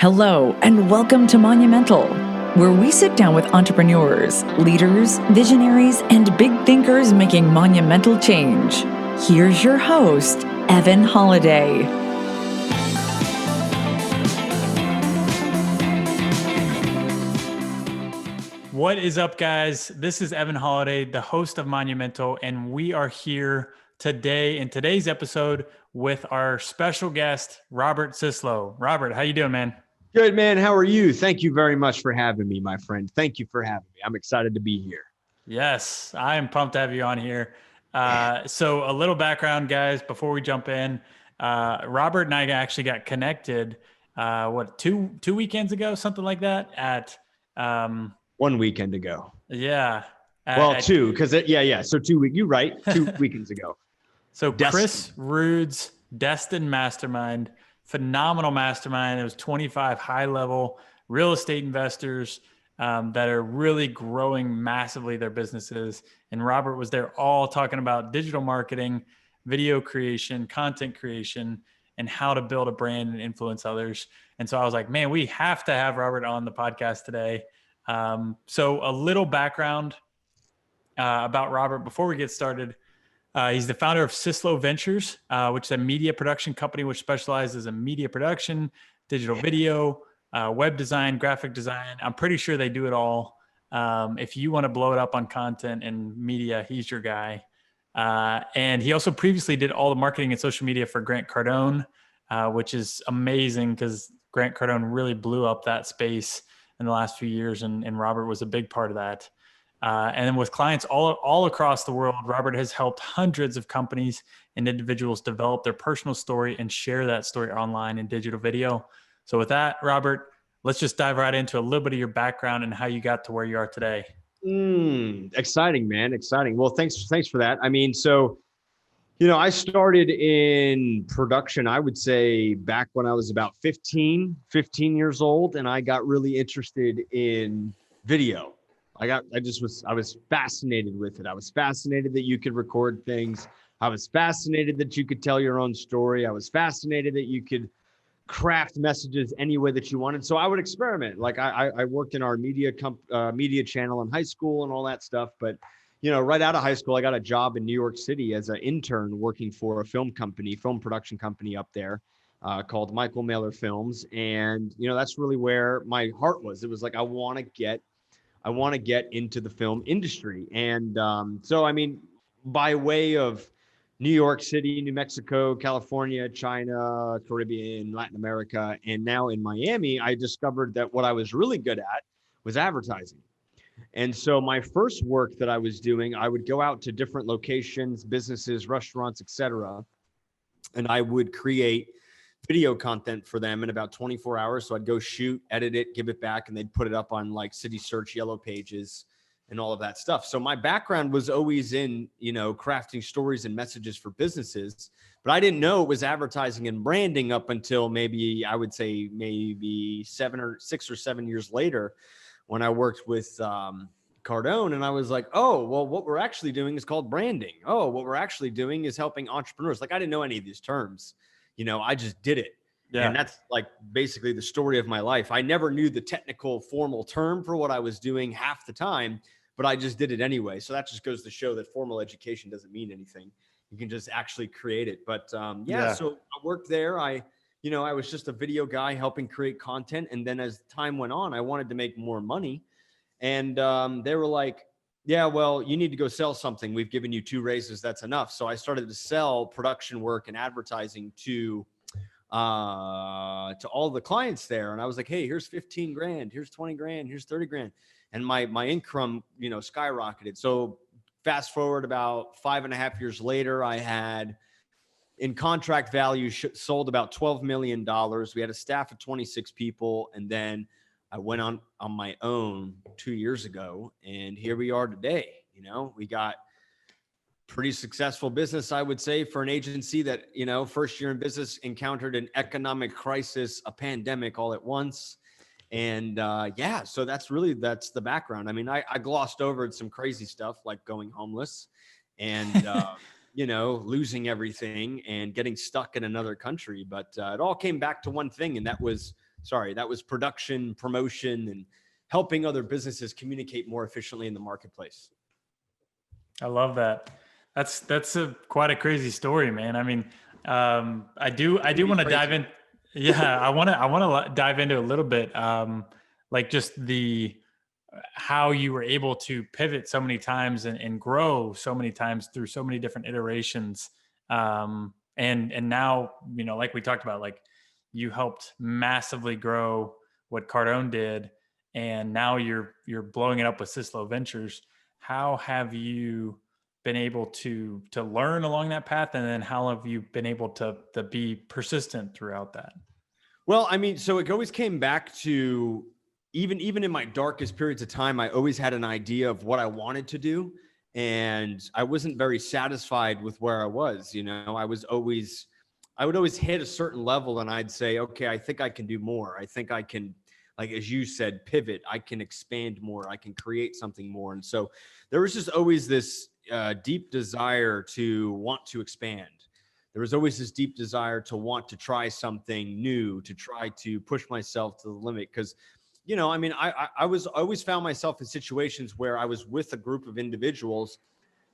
Hello, and welcome to Monumental, where we sit down with entrepreneurs, leaders, visionaries, and big thinkers making monumental change. Here's your host, Evan Holiday. What is up, guys? This is Evan Holiday, the host of Monumental, and we are here today in today's episode with our special guest, Robert Syslo. Robert, how you doing, man? Good, man. How are you? Thank you very much for having me, my friend. Thank you for having me. I'm excited to be here. Yes, I am pumped to have you on here. So a little background, guys, before we jump in. Robert and I actually got connected, two weekends ago, something like that at 1 weekend ago. Yeah. Well, two, because So 2 weeks. You're right. 2 weekends ago. So Chris Rude's Destin Mastermind, phenomenal mastermind. It was 25 high-level real estate investors that are really growing massively their businesses. And Robert was there all talking about digital marketing, video creation, content creation, and how to build a brand and influence others. And so I was like, man, we have to have Robert on the podcast today. So a little background about Robert before we get started. He's the founder of Syslo Ventures, which is a media production company which specializes in media production, digital video, web design, graphic design. I'm pretty sure they do it all. If you want to blow it up on content and media, he's your guy. And he also previously did all the marketing and social media for Grant Cardone, which is amazing because Grant Cardone really blew up that space in the last few years, and Robert was a big part of that. And then with clients all across the world, Robert has helped hundreds of companies and individuals develop their personal story and share that story online in digital video. So with that, Robert, let's just dive right into a little bit of your background and how you got to where you are today. Exciting, man. Exciting. Well, thanks for that. I mean, I started in production, I would say back when I was about 15 years old, and I got really interested in video. I was fascinated with it. I was fascinated that you could record things. I was fascinated that you could tell your own story. I was fascinated that you could craft messages any way that you wanted. So I would experiment. Like I worked in our media channel in high school and all that stuff. But, right out of high school, I got a job in New York City as an intern working for a film production company up there called Micheal Mailer Films. And, that's really where my heart was. It was like, I want to get into the film industry. And by way of New York City, New Mexico, California, China, Caribbean, Latin America, and now in Miami, I discovered that what I was really good at was advertising. And so my first work that I was doing, I would go out to different locations, businesses, restaurants, etc., and I would create video content for them in about 24 hours. So I'd go shoot, edit it, give it back, and they'd put it up on like City Search Yellow Pages and all of that stuff. So my background was always in, crafting stories and messages for businesses, but I didn't know it was advertising and branding up until maybe 6 or 7 years later when I worked with Cardone. And I was like, oh, well, what we're actually doing is called branding. Oh, what we're actually doing is helping entrepreneurs. Like I didn't know any of these terms. I just did it. Yeah. And that's like basically the story of my life. I never knew the technical formal term for what I was doing half the time, but I just did it anyway. So that just goes to show that formal education doesn't mean anything. You can just actually create it. But so I worked there. I was just a video guy helping create content. And then as time went on, I wanted to make more money. And they were like, yeah, well, you need to go sell something. We've given you 2 raises. That's enough. So I started to sell production work and advertising to all the clients there. And I was like, hey, here's 15 grand, here's 20 grand, here's 30 grand. And my income, skyrocketed. So fast forward about 5.5 years later, I had in contract value sold about $12 million. We had a staff of 26 people. And then I went on my own 2 years ago, and here we are today. We got pretty successful business, I would say, for an agency that, first year in business encountered an economic crisis, a pandemic all at once. And so that's the background. I mean, I glossed over some crazy stuff like going homeless and, losing everything and getting stuck in another country. But it all came back to one thing, and that was That was production, promotion, and helping other businesses communicate more efficiently in the marketplace. I love that. That's quite a crazy story, man. I mean, I do want to dive in. Yeah, I want to dive into a little bit, like just how you were able to pivot so many times and grow so many times through so many different iterations. And now, like we talked about, like you helped massively grow what Cardone did, and now you're blowing it up with Syslo Ventures. How have you been able to learn along that path, and then how have you been able to be persistent throughout that? Well, I mean, so it always came back to even in my darkest periods of time, I always had an idea of what I wanted to do, and I wasn't very satisfied with where I was. I would always hit a certain level, and I'd say, okay, I think I can do more. I think I can, like as you said, pivot. I can expand more. I can create something more. And so there was just always this deep desire to want to expand. There was always this deep desire to want to try something new, to try to push myself to the limit. Because, I mean, I always found myself in situations where I was with a group of individuals,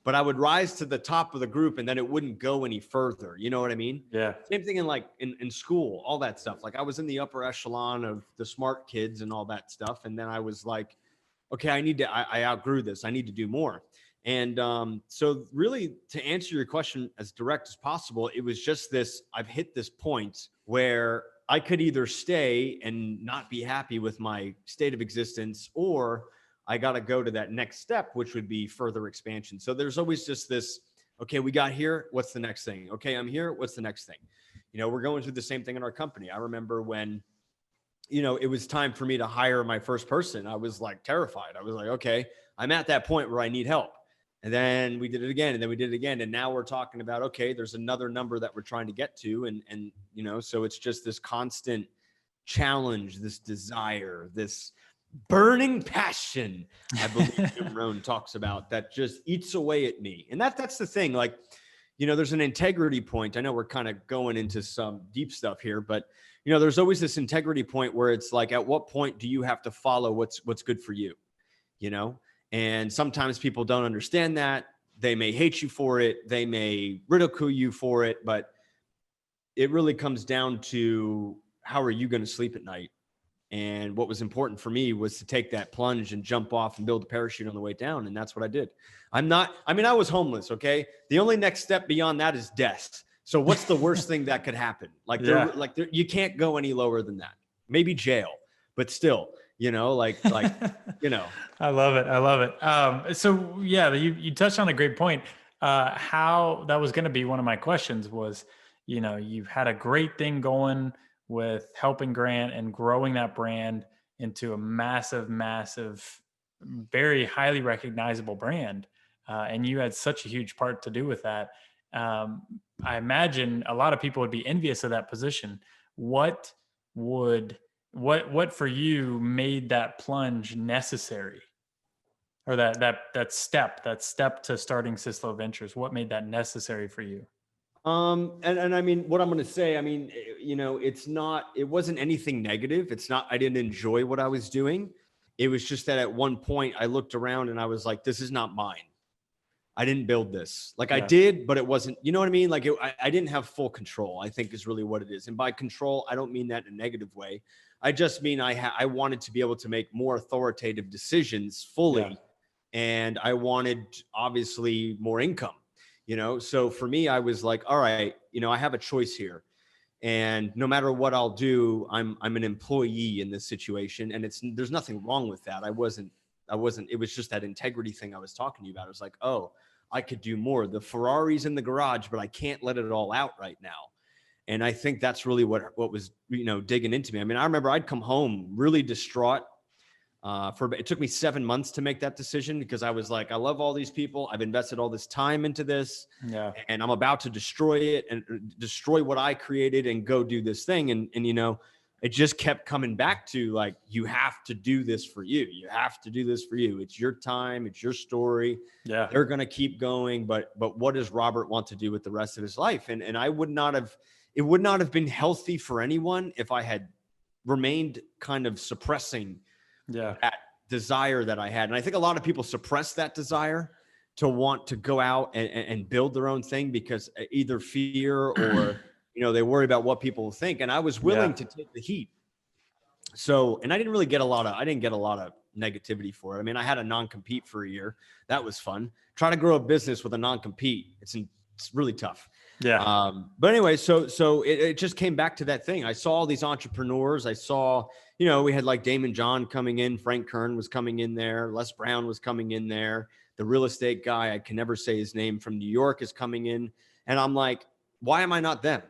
but I would rise to the top of the group and then it wouldn't go any further. You know what I mean? Yeah. Same thing in school, all that stuff. Like I was in the upper echelon of the smart kids and all that stuff. And then I was like, okay, I outgrew this. I need to do more. And so really, to answer your question as direct as possible, it was just this, I've hit this point where I could either stay and not be happy with my state of existence, or I got to go to that next step, which would be further expansion. So there's always just this, okay, we got here. What's the next thing? Okay, I'm here. What's the next thing? We're going through the same thing in our company. I remember when, it was time for me to hire my first person. I was like terrified. I was like, okay, I'm at that point where I need help. And then we did it again, and then we did it again. And now we're talking about, okay, there's another number that we're trying to get to. And so it's just this constant challenge, this desire, this burning passion, I believe Jim Rohn talks about, that just eats away at me. And that's the thing. Like, there's an integrity point. I know we're kind of going into some deep stuff here, but there's always this integrity point where it's like, at what point do you have to follow what's good for you? And sometimes people don't understand that. They may hate you for it. They may ridicule you for it, but it really comes down to, how are you going to sleep at night? And what was important for me was to take that plunge and jump off and build a parachute on the way down. And that's what I did. I was homeless. Okay. The only next step beyond that is death. So what's the worst thing that could happen? You can't go any lower than that. Maybe jail, but still, I love it. So yeah, you touched on a great point. How that was going to be one of my questions was, you've had a great thing going with helping Grant and growing that brand into a massive, very highly recognizable brand. And you had such a huge part to do with that. I imagine a lot of people would be envious of that position. What for you made that plunge necessary, or that step to starting Syslo Ventures? What made that necessary for you? And I mean, what I'm going to say, I mean, it wasn't anything negative. I didn't enjoy what I was doing. It was just that at one point I looked around and I was like, this is not mine. I didn't build this. Like, yeah. I did, but it wasn't, you know what I mean? Like I didn't have full control, I think is really what it is. And by control, I don't mean that in a negative way. I just mean I wanted to be able to make more authoritative decisions fully. Yeah. And I wanted obviously more income, So for me, I was like, all right, I have a choice here. And no matter what I'll do, I'm an employee in this situation. And there's nothing wrong with that. I wasn't, it was just that integrity thing I was talking to you about. It was like, oh, I could do more. The Ferrari's in the garage, but I can't let it all out right now. And I think that's really what was, digging into me. I mean, I remember I'd come home really distraught. It took me 7 months to make that decision, because I was like, I love all these people. I've invested all this time into this, and I'm about to destroy it and destroy what I created and go do this thing. And it just kept coming back to, like, you have to do this for you. You have to do this for you. It's your time. It's your story. Yeah. They're going to keep going. But what does Robert want to do with the rest of his life? And it would not have been healthy for anyone if I had remained kind of suppressing Yeah. that desire that I had. And I think a lot of people suppress that desire to want to go out and build their own thing because either fear or, they worry about what people will think. And I was willing to take the heat. So, and I didn't get a lot of negativity for it. I mean, I had a non-compete for a year. That was fun. Try to grow a business with a non-compete. It's really tough. Yeah. But anyway, so it just came back to that thing. I saw all these entrepreneurs. I saw, we had like Damon John coming in, Frank Kern was coming in there, Les Brown was coming in there. The real estate guy, I can never say his name, from New York is coming in. And I'm like, why am I not them?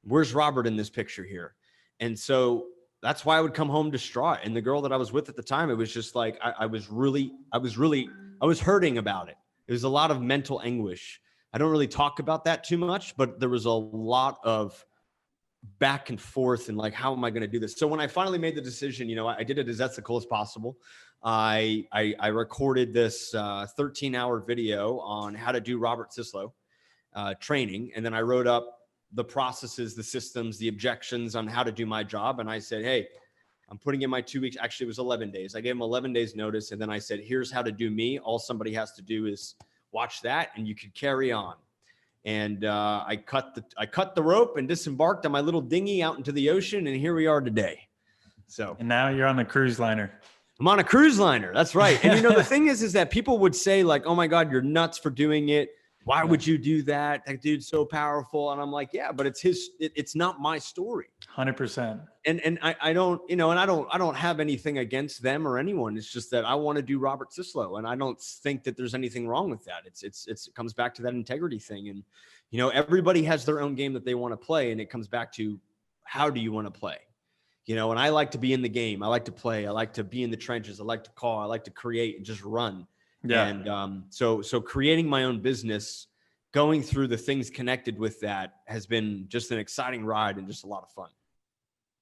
Where's Robert in this picture here? And so that's why I would come home distraught. And the girl that I was with at the time, it was just like, I was hurting about it. It was a lot of mental anguish. I don't really talk about that too much, but there was a lot of back and forth and like, how am I going to do this? So when I finally made the decision, I did it as ethical as possible. I recorded this 13-hour video on how to do Robert Syslo training. And then I wrote up the processes, the systems, the objections on how to do my job. And I said, hey, I'm putting in my 2 weeks. Actually, it was 11 days. I gave him 11 days notice. And then I said, here's how to do me. All somebody has to do is watch that and you could carry on. And I cut the rope and disembarked on my little dinghy out into the ocean. And here we are today. So, And now you're on the cruise liner. I'm on a cruise liner. That's right. And the thing is that people would say like, oh my God, you're nuts for doing it. Why would you do that? That dude's so powerful. And I'm like, yeah, but it's not my story. 100%. And I don't, and I don't have anything against them or anyone. It's just that I want to do Robert Syslo. And I don't think that there's anything wrong with that. It comes back to that integrity thing. And, everybody has their own game that they want to play. And it comes back to, how do you want to play? And I like to be in the game. I like to play. I like to be in the trenches. I like to call. I like to create and just run. Yeah. And so creating my own business, going through the things connected with that has been just an exciting ride and just a lot of fun.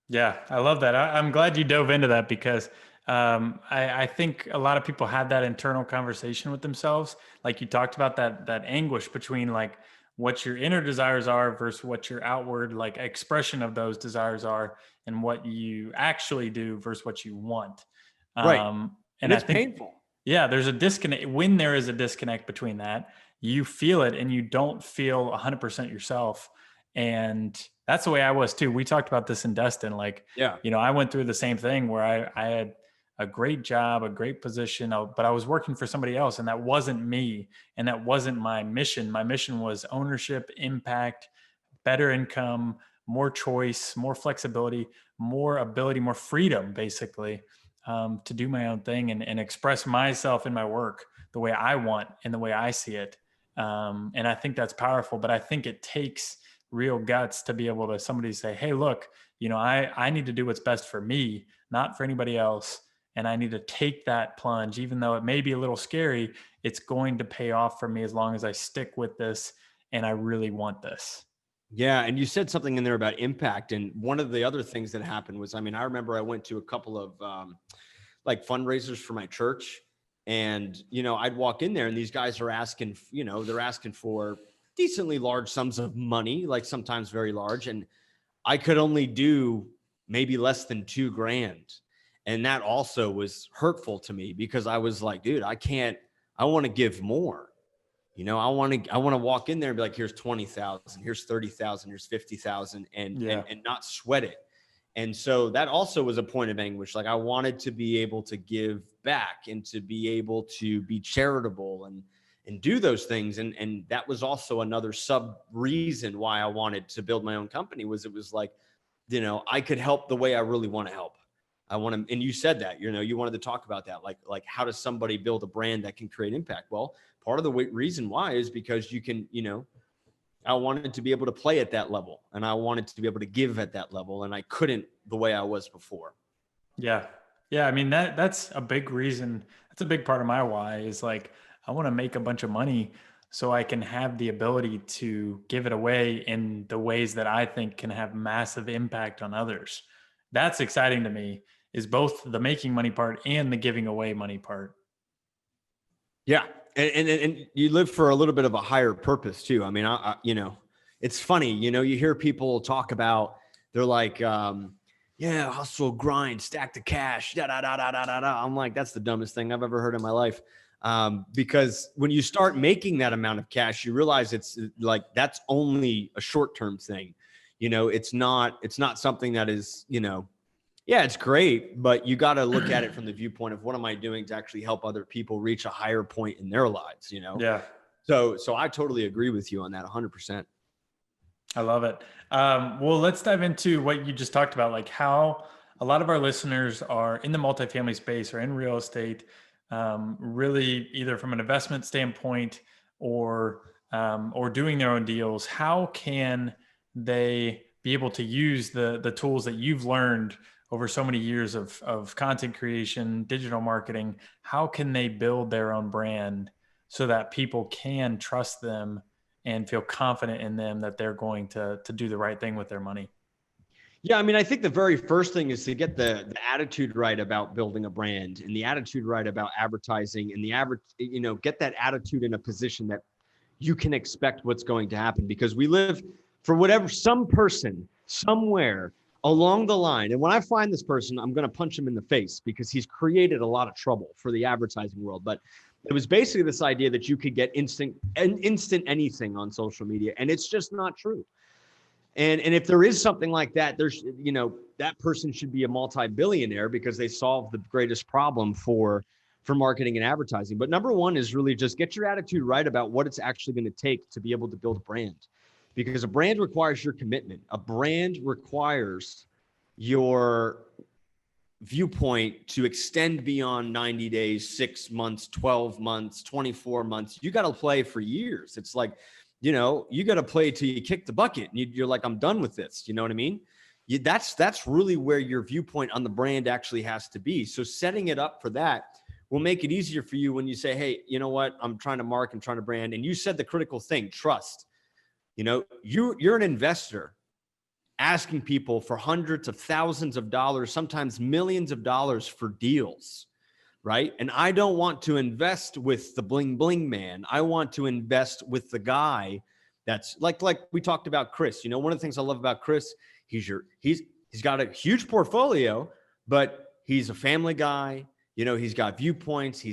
Yeah, I love that. I'm glad you dove into that because I think a lot of people had that internal conversation with themselves. Like you talked about that anguish between like what your inner desires are versus what your outward like expression of those desires are, and what you actually do versus what you want. Right. And it's I think painful. Yeah, there's a disconnect. When there is a disconnect between that, you feel it and you don't feel 100% yourself. And that's the way I was too. We talked about this in Destin. Like, I went through the same thing where I had a great job, a great position, but I was working for somebody else and that wasn't me. And that wasn't my mission. My mission was ownership, impact, better income, more choice, more flexibility, more ability, more freedom, basically. To do my own thing and express myself in my work the way I want and the way I see it. And I think that's powerful, but I think it takes real guts to be able to somebody say, hey, look, I need to do what's best for me, not for anybody else. And I need to take that plunge, even though it may be a little scary, it's going to pay off for me as long as I stick with this and I really want this. Yeah. And you said something in there about impact. And one of the other things that happened was, I remember I went to a couple of like fundraisers for my church, and, I'd walk in there and these guys are asking, they're asking for decently large sums of money, like sometimes very large. And I could only do maybe less than $2,000. And that also was hurtful to me because I was like, dude, I want to give more. I want to walk in there and be like, here's 20,000, here's 30,000, here's 50,000 and not sweat it. And so that also was a point of anguish. Like I wanted to be able to give back and to be able to be charitable and do those things. And that was also another sub reason why I wanted to build my own company was it was like, I could help the way I really want to help. I want to, and you said that, you wanted to talk about that. Like how does somebody build a brand that can create impact? Well, part of the reason why is because you can, I wanted to be able to play at that level and I wanted to be able to give at that level. And I couldn't the way I was before. Yeah. Yeah. I mean, that's a big reason. That's a big part of my why is like, I want to make a bunch of money so I can have the ability to give it away in the ways that I think can have massive impact on others. That's exciting to me is both the making money part and the giving away money part. Yeah. And you live for a little bit of a higher purpose too. I mean, it's funny, you hear people talk about, they're like, yeah, hustle, grind, stack the cash, da, da, da, da, da, da, da. I'm like, that's the dumbest thing I've ever heard in my life. Because when you start making that amount of cash, you realize it's like, that's only a short-term thing. You know, it's not something that is, you know, yeah, it's great, but you got to look at it from the viewpoint of what am I doing to actually help other people reach a higher point in their lives, you know? Yeah. So I totally agree with you on that 100%. I love it. Well, let's dive into what you just talked about, like how a lot of our listeners are in the multifamily space or in real estate, really either from an investment standpoint or doing their own deals. How can they be able to use the tools that you've learned over so many years of content creation, digital marketing? How can they build their own brand so that people can trust them and feel confident in them that they're going to do the right thing with their money? Yeah, I mean, I think the very first thing is to get the attitude right about building a brand, and the attitude right about advertising, and get that attitude in a position that you can expect what's going to happen, because we live for whatever, some person somewhere along the line. And when I find this person, I'm going to punch him in the face because he's created a lot of trouble for the advertising world. But it was basically this idea that you could get instant anything on social media. And it's just not true. And if there is something like that, there's, you know, that person should be a multi-billionaire because they solved the greatest problem for marketing and advertising. But number one is really just get your attitude right about what it's actually going to take to be able to build a brand, because a brand requires your commitment. A brand requires your viewpoint to extend beyond 90 days, 6 months, 12 months, 24 months. You got to play for years. It's like, you know, you got to play till you kick the bucket. And you're like, I'm done with this. You know what I mean? That's really where your viewpoint on the brand actually has to be. So setting it up for that will make it easier for you when you say, hey, you know what? I'm trying to market, I'm trying to brand. And you said the critical thing, trust. You know, you're an investor asking people for hundreds of thousands of dollars, sometimes millions of dollars for deals, right? And I don't want to invest with the bling bling man. I want to invest with the guy that's like we talked about Chris. You know, one of the things I love about Chris, he's got a huge portfolio, but he's a family guy. You know, he's got viewpoints.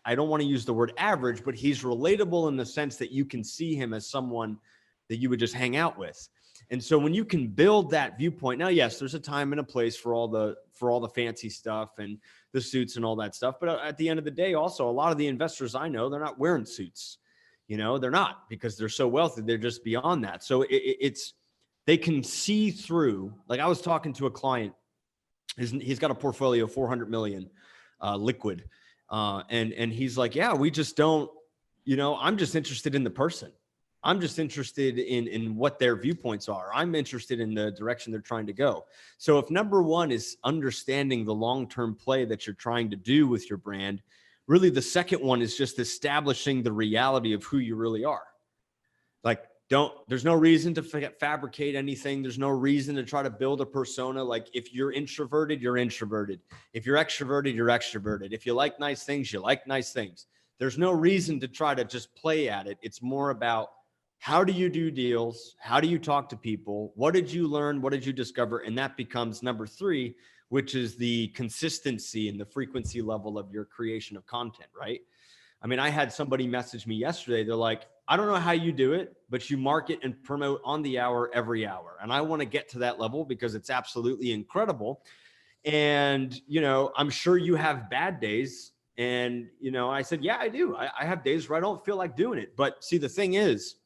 I don't want to use the word average, but he's relatable in the sense that you can see him as someone that you would just hang out with. And so when you can build that viewpoint, now, yes, there's a time and a place for all the fancy stuff and the suits and all that stuff. But at the end of the day, also, a lot of the investors I know, they're not wearing suits. You know, they're not, because they're so wealthy. They're just beyond that. So they can see through. Like, I was talking to a client. He's got a portfolio of 400 million liquid. And he's like, yeah, we just don't, you know, I'm just interested in the person. I'm just interested in what their viewpoints are. I'm interested in the direction they're trying to go. So if number one is understanding the long-term play that you're trying to do with your brand, really the second one is just establishing the reality of who you really are. Like, there's no reason to fabricate anything. There's no reason to try to build a persona. Like, if you're introverted, you're introverted. If you're extroverted, you're extroverted. If you like nice things, you like nice things. There's no reason to try to just play at it. It's more about, how do you do deals? How do you talk to people? What did you learn? What did you discover? And that becomes number three, which is the consistency and the frequency level of your creation of content, right? I mean, I had somebody message me yesterday. They're like, I don't know how you do it, but you market and promote on the hour, every hour. And I want to get to that level because it's absolutely incredible. And, you know, I'm sure you have bad days. And, you know, I said, yeah, I do. I have days where I don't feel like doing it. But see, the thing is,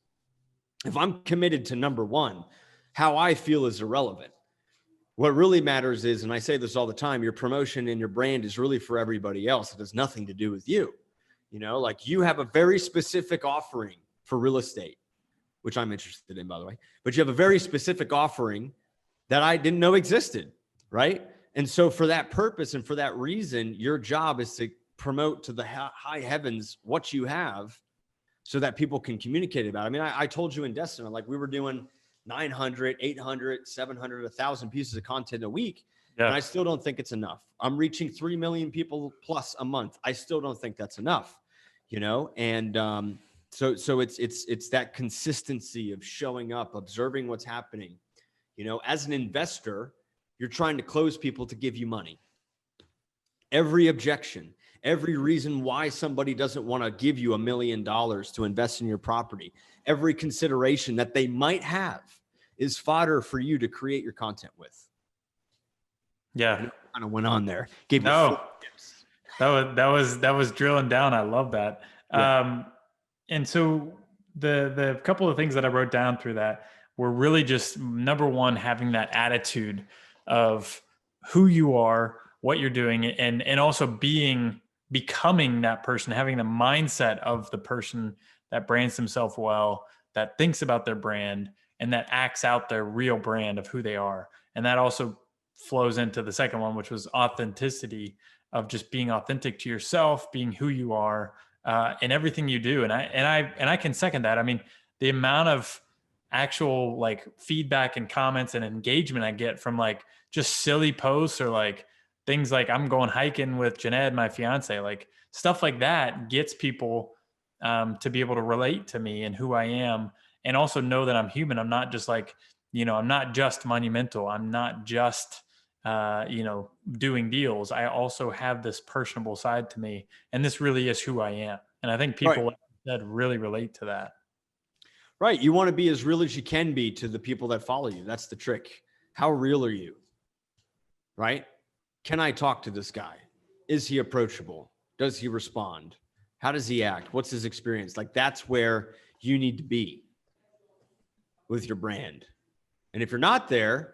if I'm committed to number one, how I feel is irrelevant. What really matters is, and I say this all the time, your promotion and your brand is really for everybody else. It has nothing to do with you. You know, like, you have a very specific offering for real estate, which I'm interested in, by the way, but you have a very specific offering that I didn't know existed, right? And so for that purpose and for that reason, your job is to promote to the high heavens what you have, so that people can communicate about it. I mean, I told you in Destin, like, we were doing 900, 800, 700, 1,000 pieces of content a week. Yeah. And I still don't think it's enough. I'm reaching 3 million people plus a month. I still don't think that's enough, you know? And so it's that consistency of showing up, observing what's happening. You know, as an investor, You're trying to close people to give you money. Every objection, every reason why somebody doesn't want to give you $1 million to invest in your property, every consideration that they might have is fodder for you to create your content with. Yeah. Kind of went on there. Gave you No, 4 tips. that was drilling down. I love that. Yeah. And so the couple of things that I wrote down through that were really just, number one, having that attitude of who you are, what you're doing, and also becoming that person, having the mindset of the person that brands themselves well, that thinks about their brand, and that acts out their real brand of who they are. And that also flows into the second one, which was authenticity, of just being authentic to yourself, being who you are in everything you do. And I can second that. I mean, the amount of actual like feedback and comments and engagement I get from like just silly posts, or like things like I'm going hiking with Jeanette, my fiance, like stuff like that gets people to be able to relate to me and who I am, and also know that I'm human. I'm not just like, I'm not just monumental. I'm not just, doing deals. I also have this personable side to me, and this really is who I am. And I think people that really relate to that. Right. You want to be as real as you can be to the people that follow you. That's the trick. How real are you? Right? Can I talk to this guy? Is he approachable? Does he respond? How does he act? What's his experience? Like, that's where you need to be with your brand. And if you're not there,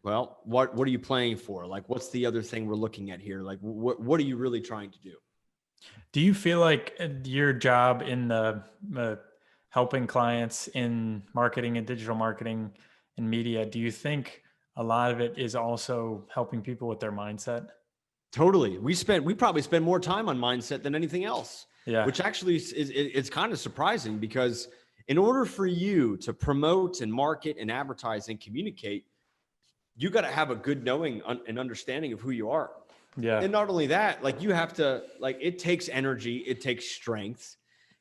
well, what are you playing for? Like, what's the other thing we're looking at here? Like, what are you really trying to do? Do you feel like your job in the helping clients in marketing and digital marketing and media, do you think a lot of it is also helping people with their mindset? Totally. We probably spend more time on mindset than anything else. Yeah. Which actually it's kind of surprising, because in order for you to promote and market and advertise and communicate, you got to have a good knowing and understanding of who you are. Yeah. And not only that, like, you have to, like, it takes energy, it takes strength.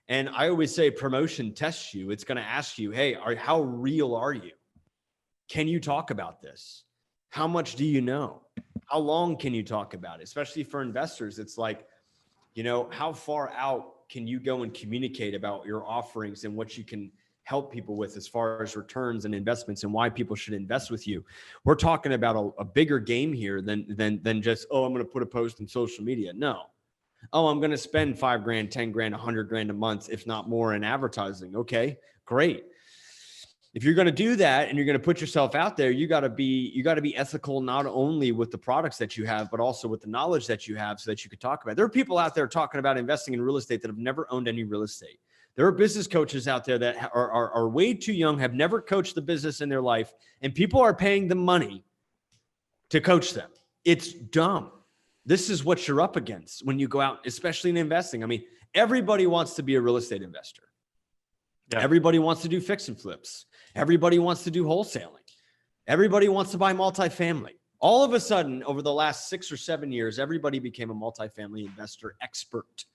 And I always say promotion tests you. It's going to ask you, hey, how real are you? Can you talk about this? How much do you know? How long can you talk about it? Especially for investors, it's like, how far out can you go and communicate about your offerings and what you can help people with as far as returns and investments and why people should invest with you? We're talking about a bigger game here than just, oh, I'm going to put a post on social media. No. Oh, I'm going to spend $5,000, $10,000, $100,000 a month, if not more, in advertising. Okay, great. If you're going to do that and you're going to put yourself out there, you got to be ethical, not only with the products that you have, but also with the knowledge that you have, so that you could talk about it. There are people out there talking about investing in real estate that have never owned any real estate. There are business coaches out there that are way too young, have never coached the business in their life, and people are paying them money to coach them. It's dumb. This is what you're up against when you go out, especially in investing. I mean, everybody wants to be a real estate investor. Yeah. Everybody wants to do fix and flips. Everybody wants to do wholesaling. Everybody wants to buy multifamily. All of a sudden, over the last 6 or 7 years, everybody became a multifamily investor expert.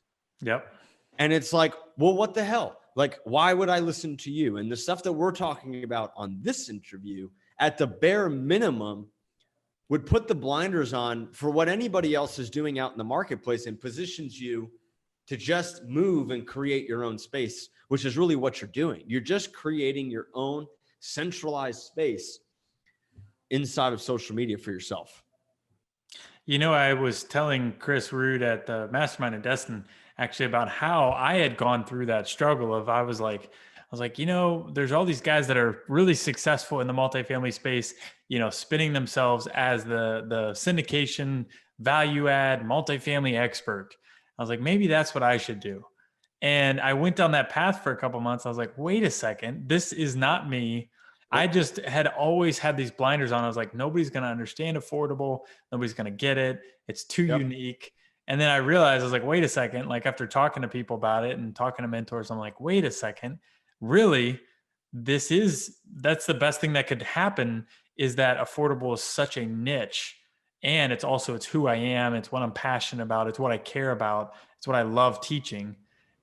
Yep. And it's like, well, what the hell? Like, why would I listen to you? And the stuff that we're talking about on this interview, at the bare minimum, would put the blinders on for what anybody else is doing out in the marketplace, and positions you to just move and create your own space, which is really what you're doing. You're just creating your own centralized space inside of social media for yourself. I was telling Chris Rood at the Mastermind in Destin actually about how I had gone through that struggle of, I was like, there's all these guys that are really successful in the multifamily space, spinning themselves as the syndication value add multifamily expert. I was like, maybe that's what I should do. And I went down that path for a couple months. I was like, wait a second, this is not me. I just had always had these blinders on. I was like, nobody's going to understand affordable. Nobody's going to get it. It's too unique. And then I realized, I was like, wait a second, like, after talking to people about it and talking to mentors, I'm like, wait a second, really, that's the best thing that could happen, is that affordable is such a niche. And it's who I am. It's what I'm passionate about. It's what I care about. It's what I love teaching.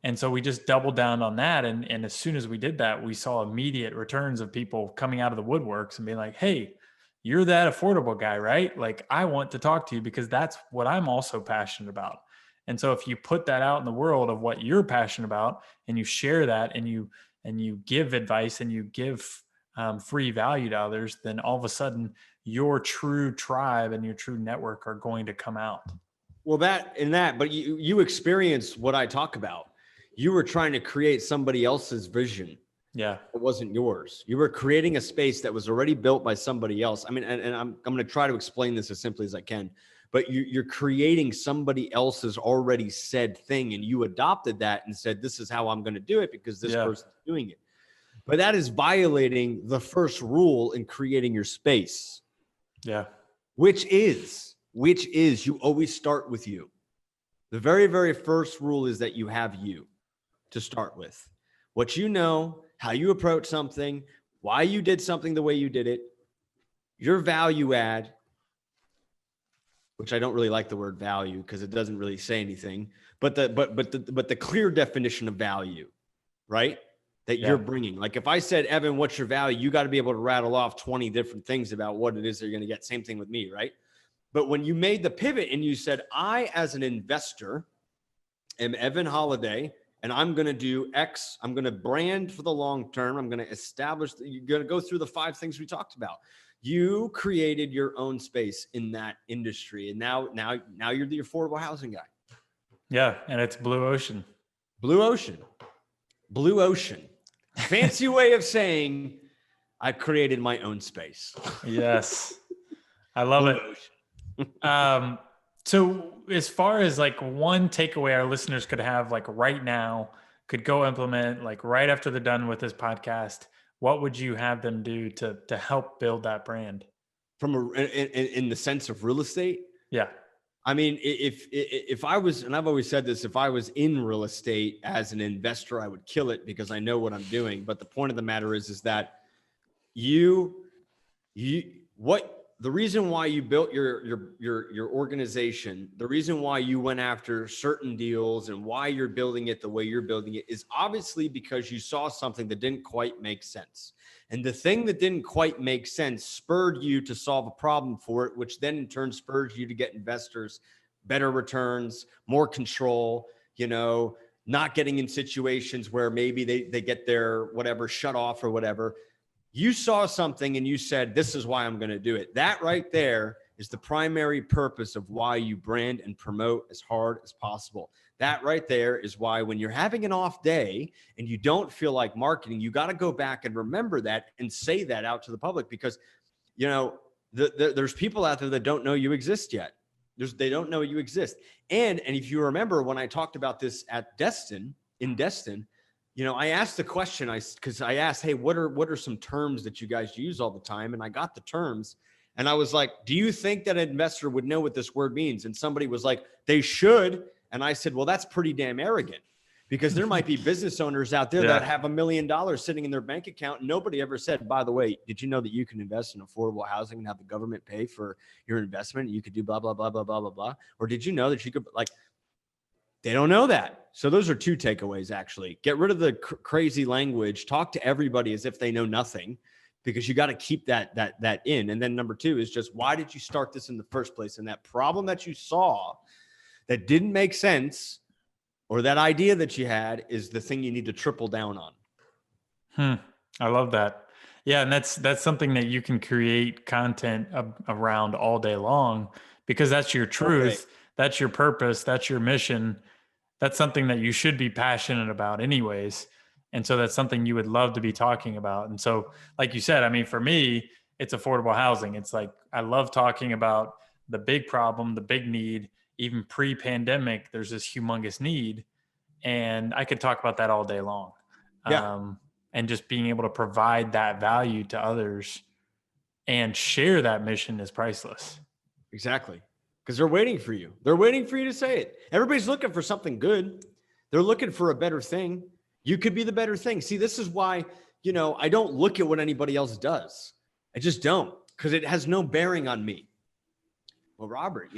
And so we just doubled down on that. And as soon as we did that, we saw immediate returns of people coming out of the woodworks and being like, hey, you're that affordable guy, right? Like, I want to talk to you because that's what I'm also passionate about. And so if you put that out in the world of what you're passionate about, and you share that, and you give advice, and you give free value to others, then all of a sudden your true tribe and your true network are going to come out. Well, but you experience what I talk about. You were trying to create somebody else's vision. Yeah. It wasn't yours. You were creating a space that was already built by somebody else. I mean, and I'm going to try to explain this as simply as I can, but you're creating somebody else's already said thing, and you adopted that and said, this is how I'm going to do it because this person's doing it. But that is violating the first rule in creating your space. Yeah. Which is you always start with you. The very, very first rule is that you have you to start with. What you know, how you approach something, why you did something the way you did it, your value add, which I don't really like the word value because it doesn't really say anything, but the clear definition of value, right? That you're bringing. Like if I said, Evan, what's your value? You got to be able to rattle off 20 different things about what it is that you're going to get. Same thing with me, right? But when you made the pivot and you said, I, as an investor, am Evan Holiday, and I'm going to do X, I'm going to brand for the long term. I'm going to establish, you're going to go through the 5 things we talked about. You created your own space in that industry. And now you're the affordable housing guy. Yeah. And it's blue ocean. Blue ocean. Blue ocean. Fancy way of saying I created my own space. Yes. I love it. So as far as like one takeaway our listeners could have, like right now, could go implement, like right after they're done with this podcast, what would you have them do to help build that brand? In the sense of real estate? Yeah. I mean, if I was, and I've always said this, if I was in real estate as an investor, I would kill it because I know what I'm doing. But the point of the matter is that the reason why you built your organization, the reason why you went after certain deals and why you're building it the way you're building it is obviously because you saw something that didn't quite make sense. And the thing that didn't quite make sense spurred you to solve a problem for it, which then in turn spurs you to get investors better returns, more control, not getting in situations where maybe they get their whatever shut off or whatever. You saw something and you said, this is why I'm going to do it. That right there is the primary purpose of why you brand and promote as hard as possible. That right there is why when you're having an off day and you don't feel like marketing, you got to go back and remember that and say that out to the public because, there's people out there that don't know you exist yet. They don't know you exist. And if you remember when I talked about this at Destin, I asked the question, because I asked, hey, what are some terms that you guys use all the time? And I got the terms and I was like, do you think that an investor would know what this word means? And somebody was like, they should. And I said, well, that's pretty damn arrogant because there might be business owners out there that have $1 million sitting in their bank account. And nobody ever said, by the way, did you know that you can invest in affordable housing and have the government pay for your investment? You could do blah, blah, blah, blah, blah, blah, blah. Or did you know that you could they don't know that. So those are 2 takeaways, actually. Get rid of the crazy language. Talk to everybody as if they know nothing because you got to keep that in. And then number 2 is just, why did you start this in the first place? And that problem that you saw that didn't make sense or that idea that you had is the thing you need to triple down on. I love that. Yeah. And that's something that you can create content around all day long because that's your truth. Okay. That's your purpose. That's your mission. That's something that you should be passionate about anyways. And so that's something you would love to be talking about. And so, like you said, I mean, for me, it's affordable housing. It's like, I love talking about the big problem, the big need. Even pre-pandemic, there's this humongous need. And I could talk about that all day long. Yeah. And just being able to provide that value to others and share that mission is priceless. Exactly. Because they're waiting for you. They're waiting for you to say it. Everybody's looking for something good. They're looking for a better thing. You could be the better thing. See, this is why, I don't look at what anybody else does. I just don't, because it has no bearing on me. Well, Robert,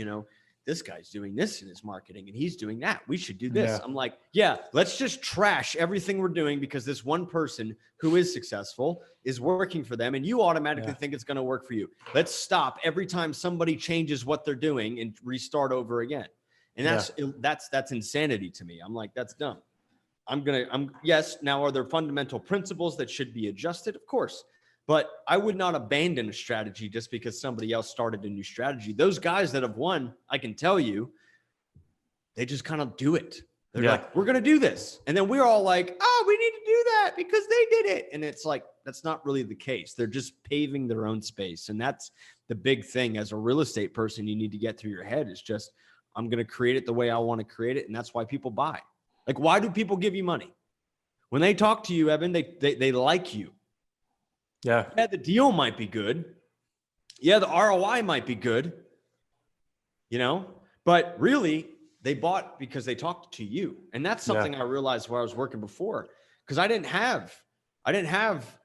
this guy's doing this in his marketing and he's doing that. We should do this. Yeah. I'm like, yeah, let's just trash everything we're doing because this one person who is successful is working for them and you automatically think it's going to work for you. Let's stop every time somebody changes what they're doing and restart over again. And that's insanity to me. I'm like, that's dumb. Yes. Now, are there fundamental principles that should be adjusted? Of course. But I would not abandon a strategy just because somebody else started a new strategy. Those guys that have won, I can tell you, they just kind of do it. They're like, we're going to do this. And then we're all like, oh, we need to do that because they did it. And it's like, that's not really the case. They're just paving their own space. And that's the big thing as a real estate person you need to get through your head is just, I'm going to create it the way I want to create it. And that's why people buy. Like, why do people give you money? When they talk to you, Evan, they like you. Yeah, the deal might be good. Yeah, the ROI might be good, but really they bought because they talked to you. And that's something I realized where I was working before, because I didn't have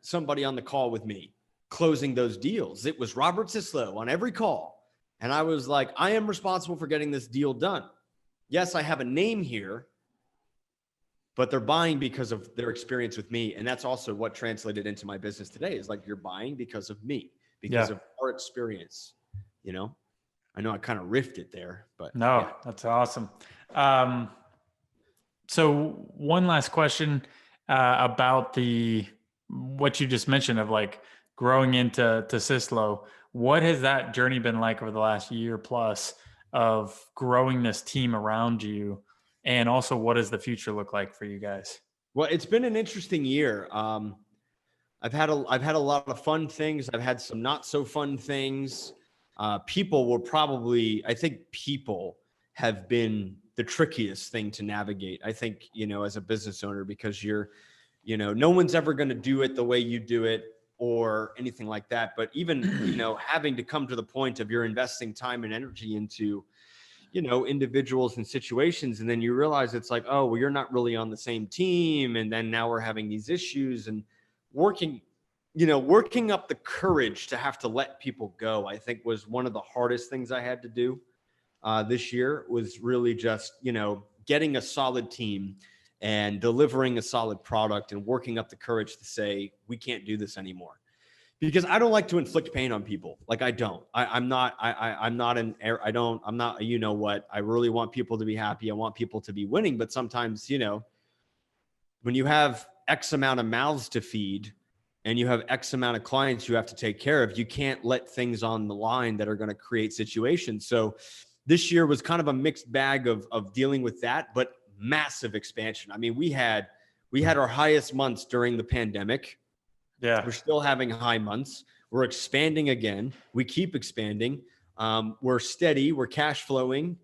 somebody on the call with me closing those deals. It was Robert Syslo on every call. And I was like, I am responsible for getting this deal done. Yes, I have a name here, but they're buying because of their experience with me. And that's also what translated into my business today is like, you're buying because of me, because of our experience, I know I kind of riffed it there, but that's awesome. So one last question about what you just mentioned of like growing into Syslo. What has that journey been like over the last year plus of growing this team around you? And also, what does the future look like for you guys? Well, it's been an interesting year. I've had a lot of fun things. I've had some not so fun things. People have been the trickiest thing to navigate. I think, as a business owner, because no one's ever going to do it the way you do it or anything like that. But even, having to come to the point of you're investing time and energy into individuals and situations. And then you realize it's like, oh, well, you're not really on the same team. And then now we're having these issues and working up the courage to have to let people go, I think was one of the hardest things I had to do this year was really just, getting a solid team and delivering a solid product and working up the courage to say, we can't do this anymore. Because I don't like to inflict pain on people. Like I don't. I'm not. I really want people to be happy. I want people to be winning. But sometimes, when you have X amount of mouths to feed and you have X amount of clients you have to take care of, you can't let things on the line that are going to create situations. So this year was kind of a mixed bag of dealing with that, but massive expansion. I mean, we had our highest months during the pandemic. Yeah. We're still having high months. We're expanding again. We keep expanding. We're steady. We're cash flowing.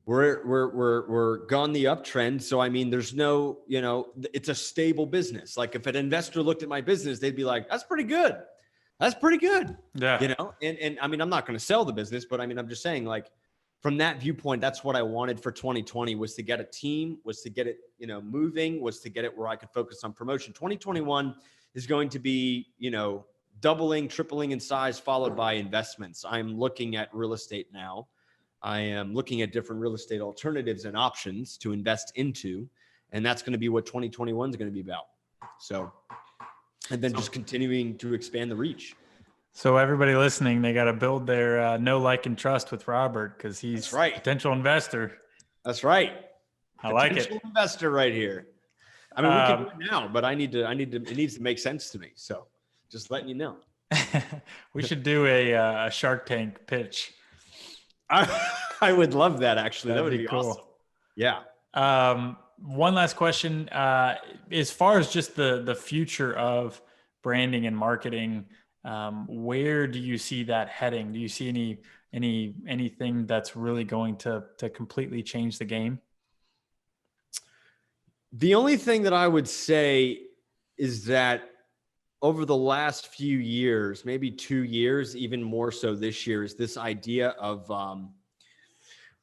We're gone the uptrend. So, I mean, there's no, it's a stable business. Like if an investor looked at my business, they'd be like, that's pretty good. That's pretty good. Yeah. And I mean, I'm not going to sell the business, but I mean, I'm just saying like from that viewpoint, that's what I wanted for 2020 was to get a team, was to get it, moving, was to get it where I could focus on promotion. 2021 is going to be, doubling, tripling in size, followed by investments. I'm looking at real estate now. I am looking at different real estate alternatives and options to invest into. And that's going to be what 2021 is going to be about. So, and then just continuing to expand the reach. So everybody listening, they got to build their know, like, and trust with Robert because he's a potential investor. That's right. I like it. Potential investor right here. I mean, we can do it now, but it needs to make sense to me. So just letting you know. We should do a Shark Tank pitch. I would love that, actually. That would be cool. Awesome. Yeah. One last question. As far as just the future of branding and marketing, where do you see that heading? Do you see anything that's really going to completely change the game? The only thing that I would say is that over the last few years, maybe 2 years, even more so this year, is this idea of,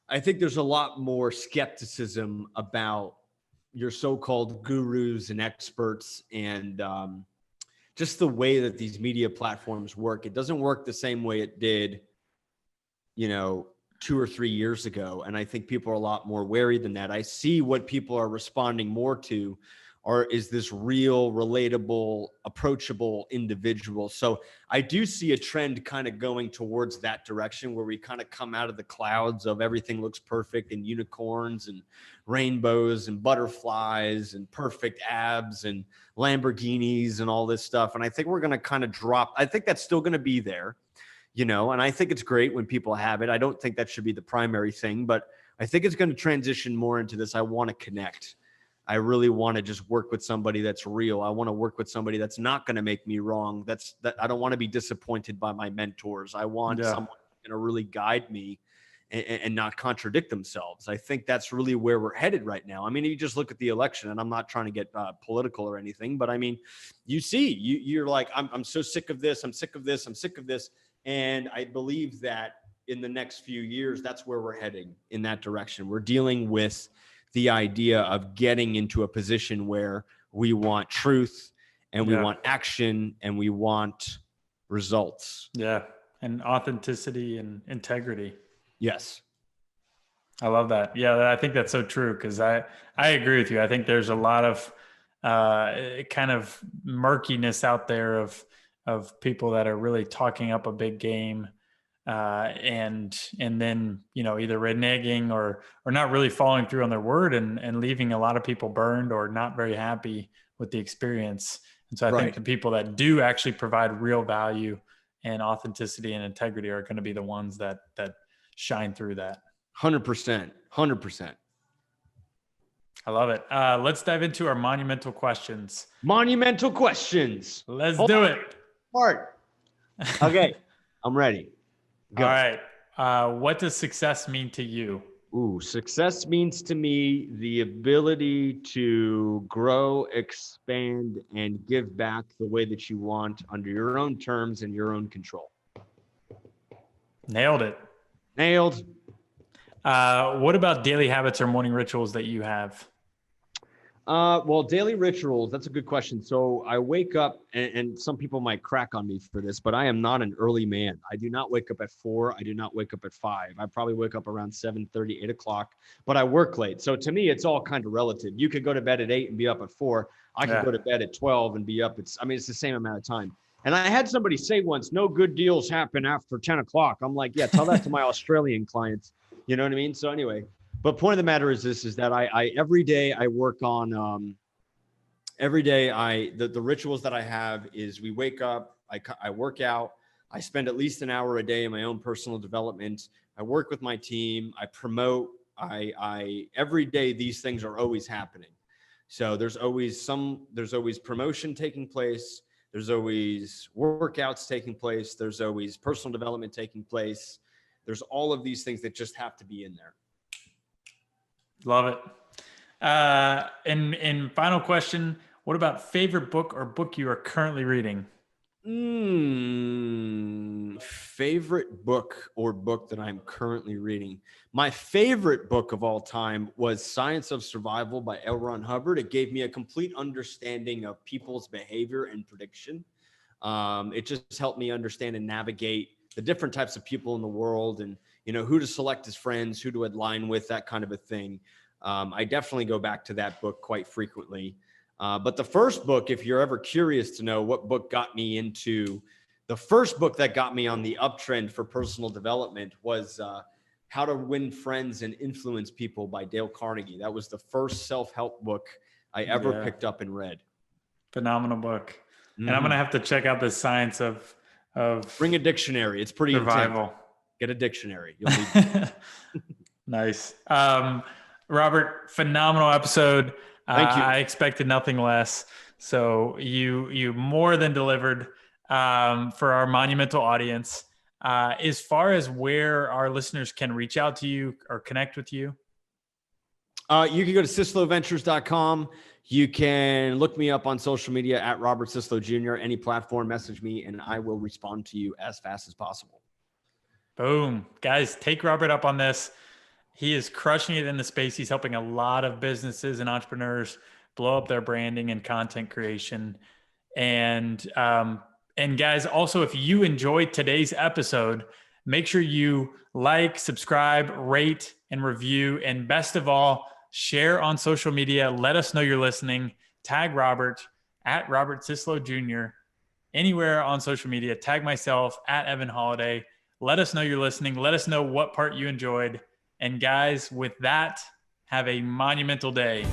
I think there's a lot more skepticism about your so-called gurus and experts and just the way that these media platforms work. It doesn't work the same way it did, 2 or 3 years ago. And I think people are a lot more wary than that. I see what people are responding more to is this real, relatable, approachable individual. So I do see a trend kind of going towards that direction where we kind of come out of the clouds of everything looks perfect and unicorns and rainbows and butterflies and perfect abs and Lamborghinis and all this stuff. And I think we're going to kind of drop. I think that's still going to be there, you know, and I think it's great when people have it. I don't think that should be the primary thing, but I think it's going to transition more into this. I want to connect. I really want to just work with somebody that's real. I want to work with somebody that's not going to make me wrong. That I don't want to be disappointed by my mentors. I want someone who's going to really guide me and not contradict themselves. I think that's really where we're headed right now. I mean, you just look at the election, and I'm not trying to get political or anything, but I mean, you're like, I'm so sick of this. I'm sick of this. I'm sick of this. And I believe that in the next few years, that's where we're heading, in that direction. We're dealing with the idea of getting into a position where we want truth and we want action and we want results. Yeah. And authenticity and integrity. Yes. I love that. Yeah. I think that's so true. Cause I agree with you. I think there's a lot of kind of murkiness out there of people that are really talking up a big game. And then, you know, either reneging or not really following through on their word and leaving a lot of people burned or not very happy with the experience. And so I think the people that do actually provide real value and authenticity and integrity are going to be the ones that shine through that. 100%. 100%. I love it. Let's dive into our monumental questions. Monumental questions. Let's do it. Smart. Okay. I'm ready. Go. All right. What does success mean to you? Ooh, success means to me the ability to grow, expand, and give back the way that you want under your own terms and your own control. Nailed it. Nailed. What about daily habits or morning rituals that you have? Well, daily rituals, that's a good question. So I wake up, and some people might crack on me for this, but I am not an early man. I do not wake up at 4. I do not wake up at 5. I probably wake up around 7:30, 8 o'clock, but I work late. So to me, it's all kind of relative. You could go to bed at 8 and be up at 4. I could go to bed at 12 and be up. It's the same amount of time. And I had somebody say once, no good deals happen after 10 o'clock. I'm like, yeah, tell that to my Australian clients. You know what I mean? So anyway, but point of the matter is this, is that I every day I work on, the rituals that I have is we wake up, I work out, I spend at least an hour a day in my own personal development. I work with my team, I promote, every day, these things are always happening. So there's always promotion taking place. There's always workouts taking place. There's always personal development taking place. There's all of these things that just have to be in there. Love it. And final question, what about favorite book or book you are currently reading? Favorite book or book that I'm currently reading. My favorite book of all time was Science of Survival by L. Ron Hubbard. It gave me a complete understanding of people's behavior and prediction. It just helped me understand and navigate the different types of people in the world and, you know, who to select as friends, who to align with, that kind of a thing. I definitely go back to that book quite frequently. But the first book, if you're ever curious to know what book got me into, the first book that got me on the uptrend for personal development was How to Win Friends and Influence People by Dale Carnegie. That was the first self-help book I ever picked up and read. Phenomenal book. And I'm going to have to check out the Science of Bring a dictionary. It's pretty survival. Intense. Get a dictionary. You'll need Nice. Robert, phenomenal episode. Thank you. I expected nothing less. So you more than delivered for our monumental audience. As far as where our listeners can reach out to you or connect with you? You can go to sysloventures.com. You can look me up on social media at Robert Syslo Jr. Any platform, message me, and I will respond to you as fast as possible. Boom. Guys, take Robert up on this. He is crushing it in the space. He's helping a lot of businesses and entrepreneurs blow up their branding and content creation. And guys, also, if you enjoyed today's episode, Make sure you like, subscribe, rate, and review. And best of all, share on social media. Let us know you're listening. Tag Robert at Robert Syslo Jr. Anywhere on social media. Tag myself at Evan Holiday. Let us know you're listening. Let us know what part you enjoyed. And guys, with that, have a monumental day.